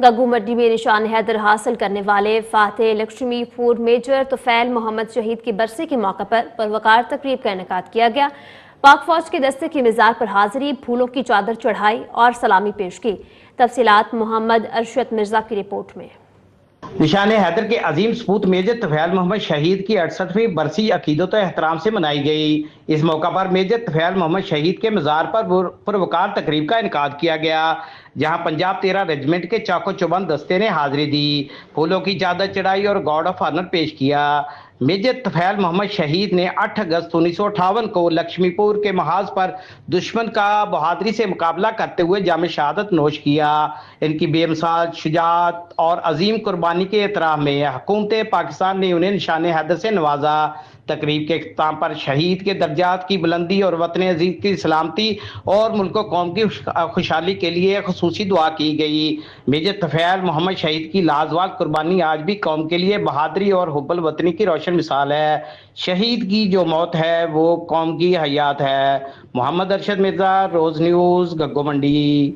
گگو منڈی میں نشان حیدر حاصل کرنے والے فاتح لکشمی پور میجر طفیل محمد شہید کی برسی کے موقع پر پروقار تقریب کا انعقاد کیا گیا۔ پاک فوج کے دستے کی مزار پر حاضری، پھولوں کی چادر چڑھائی اور سلامی پیش کی۔ تفصیلات محمد ارشد مرزا کی رپورٹ میں۔ نشان حیدر کے عظیم سپوت میجر طفیل محمد شہید کی 68ویں برسی عقیدت و احترام سے منائی گئی۔ اس موقع پر میجر طفیل محمد شہید کے مزار پر پروقار تقریب کا انعقاد کیا گیا، جہاں پنجاب 13 ریجمنٹ کے چاق و چوبند دستے نے حاضری دی، پھولوں کی چادر چڑھائی اور گارڈ آف آنر پیش کیا۔ میجر طفیل محمد شہید نے 8 اگست 1958 کو لکشمی پور کے محاذ پر دشمن کا بہادری سے مقابلہ کرتے ہوئے جام شہادت نوش کیا۔ ان کی بے مثال شجاعت اور عظیم قربانی کے احترام میں حکومت پاکستان نے انہیں نشان حیدر سے نوازا۔ تقریب کے اختتام پر شہید کے درجات کی بلندی اور وطن عزیز کی سلامتی اور ملک و قوم کی خوشحالی کے لیے خصوصی دعا کی گئی۔ میجر طفیل محمد شہید کی لاجواب قربانی آج بھی قوم کے لیے بہادری اور حب الوطنی کی روشن مثال ہے۔ شہید کی جو موت ہے وہ قوم کی حیات ہے۔ محمد ارشد مرزا، روز نیوز، گگو منڈی۔